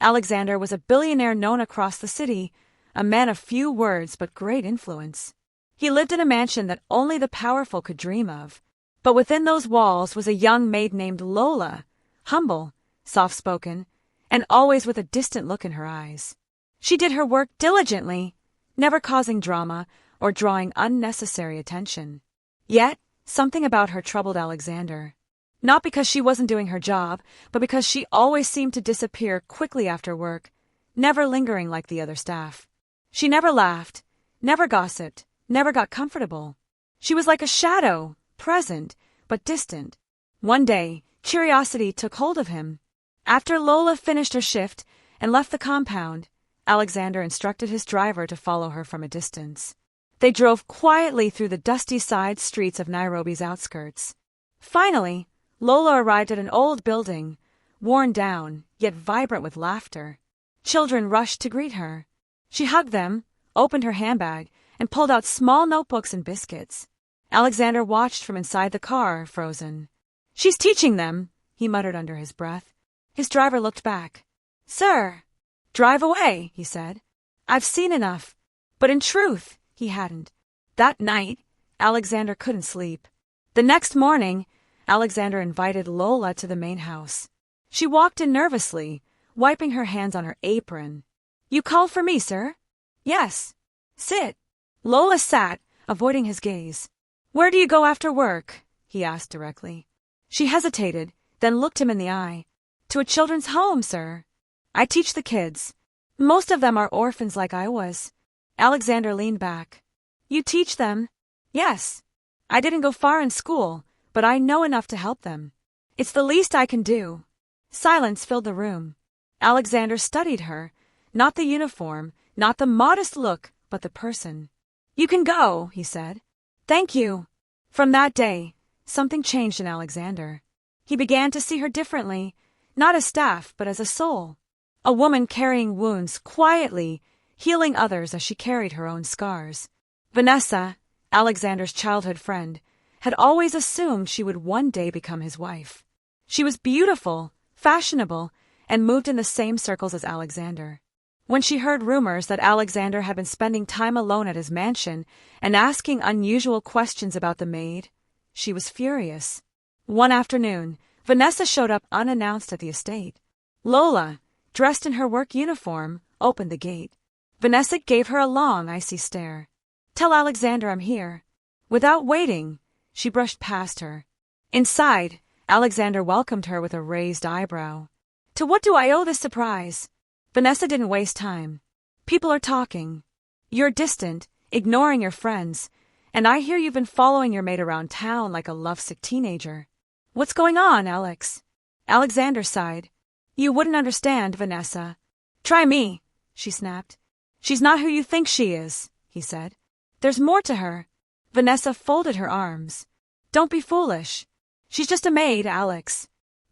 Alexander was a billionaire known across the city, a man of few words but great influence. He lived in a mansion that only the powerful could dream of. But within those walls was a young maid named Lola, humble, soft-spoken, and always with a distant look in her eyes. She did her work diligently, never causing drama or drawing unnecessary attention. Yet, something about her troubled Alexander. Not because she wasn't doing her job, but because she always seemed to disappear quickly after work, never lingering like the other staff. She never laughed, never gossiped, never got comfortable. She was like a shadow, present, but distant. One day, curiosity took hold of him. After Lola finished her shift and left the compound, Alexander instructed his driver to follow her from a distance. They drove quietly through the dusty side streets of Nairobi's outskirts. Finally, Lola arrived at an old building, worn down, yet vibrant with laughter. Children rushed to greet her. She hugged them, opened her handbag, and pulled out small notebooks and biscuits. Alexander watched from inside the car, frozen. "She's teaching them," he muttered under his breath. His driver looked back. "Sir." "Drive away," he said. "I've seen enough." But in truth, he hadn't. That night, Alexander couldn't sleep. The next morning, Alexander invited Lola to the main house. She walked in nervously, wiping her hands on her apron. "You called for me, sir?" "Yes." "Sit." Lola sat, avoiding his gaze. "Where do you go after work?" he asked directly. She hesitated, then looked him in the eye. "To a children's home, sir. I teach the kids. Most of them are orphans like I was." Alexander leaned back. "You teach them?" "Yes. I didn't go far in school, but I know enough to help them. It's the least I can do." Silence filled the room. Alexander studied her, not the uniform, not the modest look, but the person. "You can go," he said. "Thank you." From that day, something changed in Alexander. He began to see her differently, not as staff, but as a soul. A woman carrying wounds quietly, healing others as she carried her own scars. Vanessa, Alexander's childhood friend, had always assumed she would one day become his wife. She was beautiful, fashionable, and moved in the same circles as Alexander. When she heard rumors that Alexander had been spending time alone at his mansion and asking unusual questions about the maid, she was furious. One afternoon, Vanessa showed up unannounced at the estate. Lola, dressed in her work uniform, opened the gate. Vanessa gave her a long, icy stare. "Tell Alexander I'm here." Without waiting, she brushed past her. Inside, Alexander welcomed her with a raised eyebrow. "To what do I owe this surprise?" Vanessa didn't waste time. "People are talking. You're distant, ignoring your friends, and I hear you've been following your maid around town like a lovesick teenager." "What's going on, Alex?" Alexander sighed. "You wouldn't understand, Vanessa." "Try me," she snapped. "She's not who you think she is," he said. "There's more to her." Vanessa folded her arms. "Don't be foolish. She's just a maid, Alex.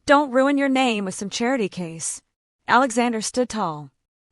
Don't ruin your name with some charity case." Alexander stood tall.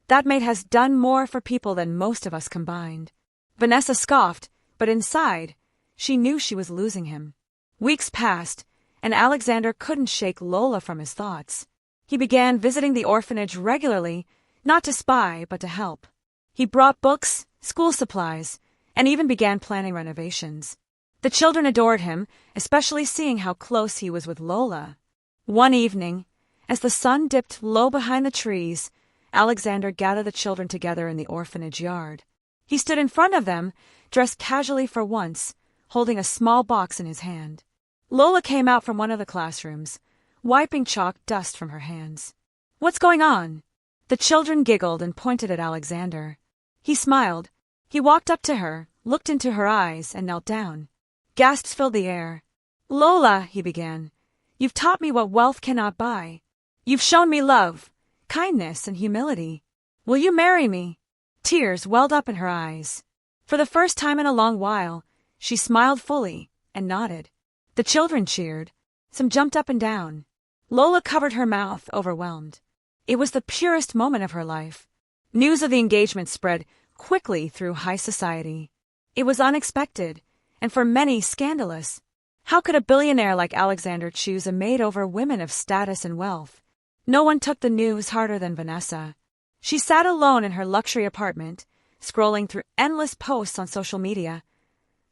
"That maid has done more for people than most of us combined." Vanessa scoffed, but inside, she knew she was losing him. Weeks passed, and Alexander couldn't shake Lola from his thoughts. He began visiting the orphanage regularly, not to spy, but to help. He brought books, school supplies, and even began planning renovations. The children adored him, especially seeing how close he was with Lola. One evening, as the sun dipped low behind the trees, Alexander gathered the children together in the orphanage yard. He stood in front of them, dressed casually for once, holding a small box in his hand. Lola came out from one of the classrooms, wiping chalk dust from her hands. "What's going on?" The children giggled and pointed at Alexander. He smiled. He walked up to her, looked into her eyes, and knelt down. Gasps filled the air. "Lola," he began, "you've taught me what wealth cannot buy. You've shown me love, kindness, and humility. Will you marry me?" Tears welled up in her eyes. For the first time in a long while, she smiled fully and nodded. The children cheered. Some jumped up and down. Lola covered her mouth, overwhelmed. It was the purest moment of her life. News of the engagement spread quickly through high society. It was unexpected, and for many scandalous. How could a billionaire like Alexander choose a maid over women of status and wealth? No one took the news harder than Vanessa. She sat alone in her luxury apartment, scrolling through endless posts on social media.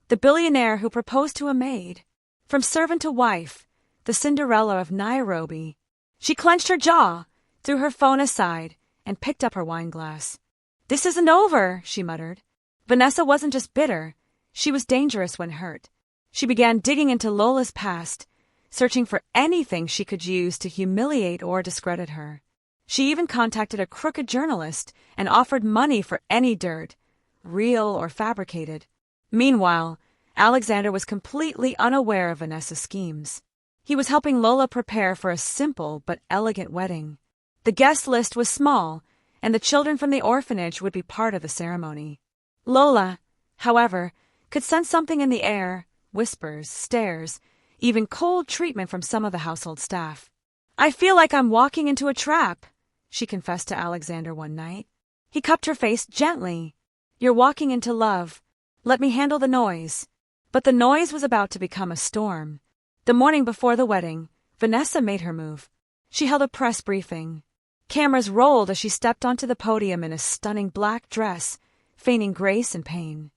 The billionaire who proposed to a maid. From servant to wife, the Cinderella of Nairobi. She clenched her jaw, threw her phone aside, and picked up her wine glass. "This isn't over," she muttered. Vanessa wasn't just bitter, she was dangerous when hurt. She began digging into Lola's past, searching for anything she could use to humiliate or discredit her. She even contacted a crooked journalist and offered money for any dirt, real or fabricated. Meanwhile, Alexander was completely unaware of Vanessa's schemes. He was helping Lola prepare for a simple but elegant wedding. The guest list was small, and the children from the orphanage would be part of the ceremony. Lola, however, could sense something in the air, whispers, stares, even cold treatment from some of the household staff. "I feel like I'm walking into a trap," she confessed to Alexander one night. He cupped her face gently. "You're walking into love. Let me handle the noise." But the noise was about to become a storm. The morning before the wedding, Vanessa made her move. She held a press briefing. Cameras rolled as she stepped onto the podium in a stunning black dress, feigning grace and pain.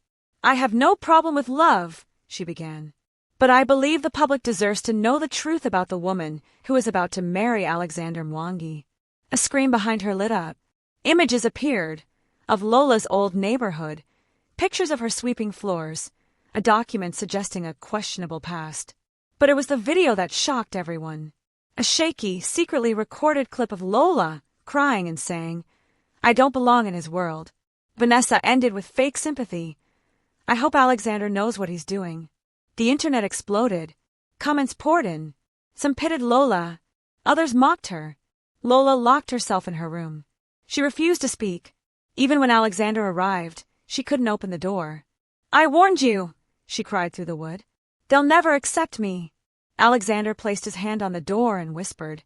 "I have no problem with love," she began. "But I believe the public deserves to know the truth about the woman who is about to marry Alexander Mwangi." A screen behind her lit up. Images appeared of Lola's old neighborhood, pictures of her sweeping floors, a document suggesting a questionable past. But it was the video that shocked everyone. A shaky, secretly recorded clip of Lola crying and saying, "I don't belong in his world." Vanessa ended with fake sympathy. "I hope Alexander knows what he's doing." The internet exploded. Comments poured in. Some pitied Lola. Others mocked her. Lola locked herself in her room. She refused to speak. Even when Alexander arrived, she couldn't open the door. "I warned you," she cried through the wood. "They'll never accept me." Alexander placed his hand on the door and whispered,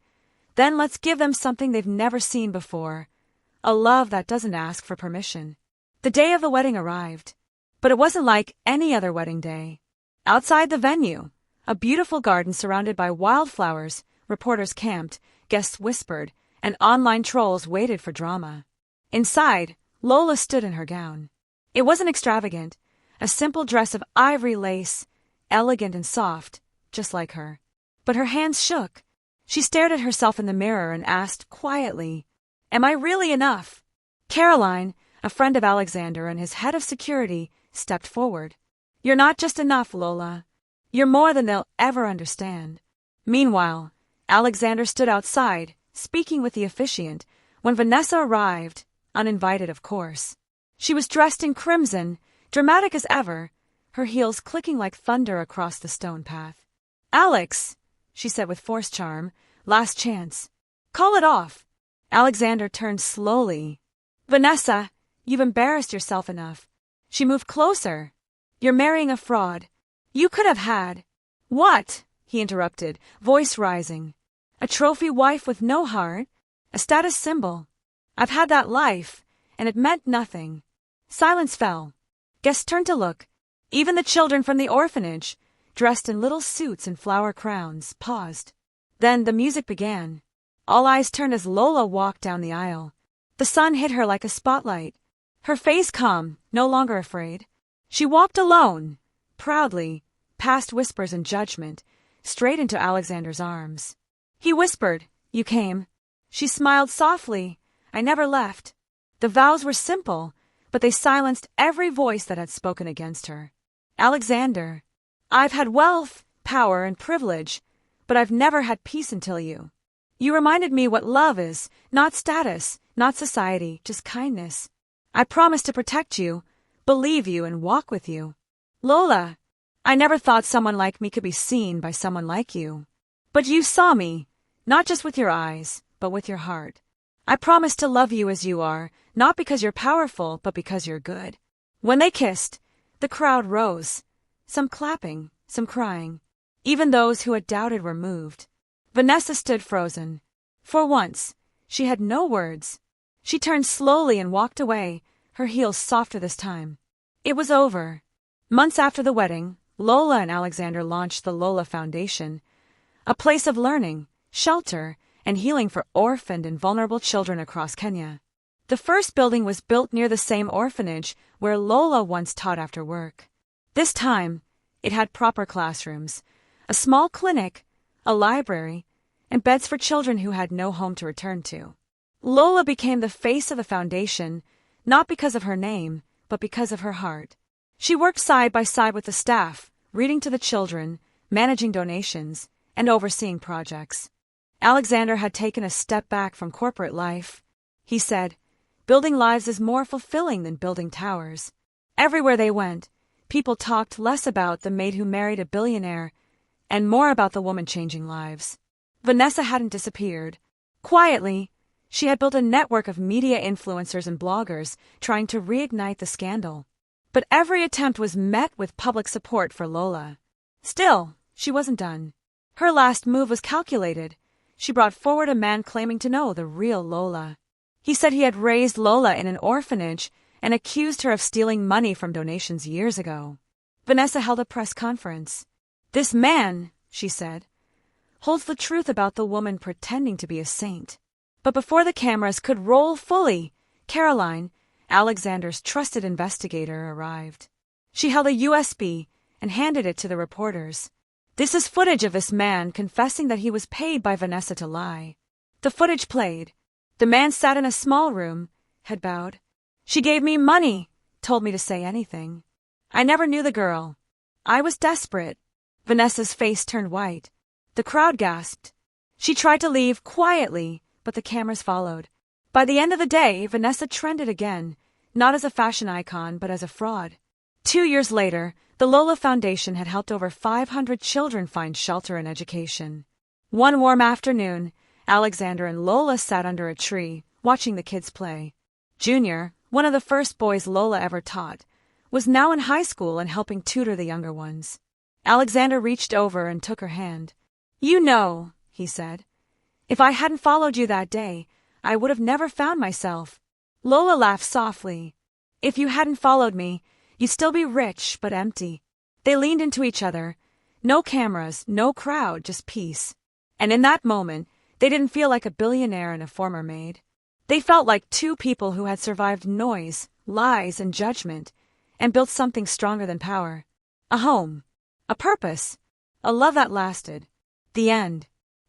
"Then let's give them something they've never seen before. A love that doesn't ask for permission." The day of the wedding arrived. But it wasn't like any other wedding day. Outside the venue, a beautiful garden surrounded by wildflowers, reporters camped, guests whispered, and online trolls waited for drama. Inside, Lola stood in her gown. It wasn't extravagant, a simple dress of ivory lace, elegant and soft, just like her. But her hands shook. She stared at herself in the mirror and asked quietly, "Am I really enough?" Caroline, a friend of Alexander and his head of security, stepped forward. "You're not just enough, Lola. You're more than they'll ever understand." Meanwhile, Alexander stood outside, speaking with the officiant, when Vanessa arrived, uninvited of course. She was dressed in crimson, dramatic as ever, her heels clicking like thunder across the stone path. "Alex," she said with forced charm, "last chance. Call it off." Alexander turned slowly. "Vanessa, you've embarrassed yourself enough." She moved closer. "You're marrying a fraud. You could have had—" "What?" he interrupted, voice rising. "A trophy wife with no heart, a status symbol. I've had that life, and it meant nothing." Silence fell. Guests turned to look. Even the children from the orphanage, dressed in little suits and flower crowns, paused. Then the music began. All eyes turned as Lola walked down the aisle. The sun hit her like a spotlight. Her face calm, no longer afraid. She walked alone, proudly, past whispers and judgment, straight into Alexander's arms. He whispered, "You came." She smiled softly. "I never left." The vows were simple, but they silenced every voice that had spoken against her. "Alexander, I've had wealth, power, and privilege, but I've never had peace until you. You reminded me what love is, not status, not society, just kindness. I promise to protect you, believe you, and walk with you. Lola, I never thought someone like me could be seen by someone like you. But you saw me, not just with your eyes, but with your heart. I promise to love you as you are, not because you're powerful, but because you're good." When they kissed, the crowd rose, some clapping, some crying. Even those who had doubted were moved. Vanessa stood frozen. For once, she had no words. She turned slowly and walked away, her heels softer this time. It was over. Months after the wedding, Lola and Alexander launched the Lola Foundation, a place of learning, shelter, and healing for orphaned and vulnerable children across Kenya. The first building was built near the same orphanage where Lola once taught after work. This time, it had proper classrooms, a small clinic, a library, and beds for children who had no home to return to. Lola became the face of the foundation, not because of her name, but because of her heart. She worked side by side with the staff, reading to the children, managing donations, and overseeing projects. Alexander had taken a step back from corporate life. He said, "Building lives is more fulfilling than building towers." Everywhere they went, people talked less about the maid who married a billionaire and more about the woman changing lives. Vanessa hadn't disappeared. Quietly, she had built a network of media influencers and bloggers trying to reignite the scandal. But every attempt was met with public support for Lola. Still, she wasn't done. Her last move was calculated. She brought forward a man claiming to know the real Lola. He said he had raised Lola in an orphanage and accused her of stealing money from donations years ago. Vanessa held a press conference. "This man," she said, "holds the truth about the woman pretending to be a saint." But before the cameras could roll fully, Caroline, Alexander's trusted investigator, arrived. She held a USB and handed it to the reporters. "This is footage of this man confessing that he was paid by Vanessa to lie." The footage played. The man sat in a small room, head bowed. "She gave me money, told me to say anything. I never knew the girl. I was desperate." Vanessa's face turned white. The crowd gasped. She tried to leave quietly, but the cameras followed. By the end of the day, Vanessa trended again, not as a fashion icon, but as a fraud. 2 years later, the Lola Foundation had helped over 500 children find shelter and education. One warm afternoon, Alexander and Lola sat under a tree, watching the kids play. Junior, one of the first boys Lola ever taught, was now in high school and helping tutor the younger ones. Alexander reached over and took her hand. "You know," he said, "if I hadn't followed you that day, I would have never found myself." Lola laughed softly. "If you hadn't followed me, you'd still be rich but empty." They leaned into each other. No cameras, no crowd, just peace. And in that moment, they didn't feel like a billionaire and a former maid. They felt like two people who had survived noise, lies, and judgment, and built something stronger than power. A home. A purpose. A love that lasted. The end.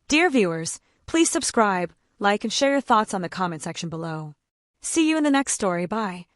Dear viewers, please subscribe, like, and share your thoughts on the comment section below. See you in the next story. Bye.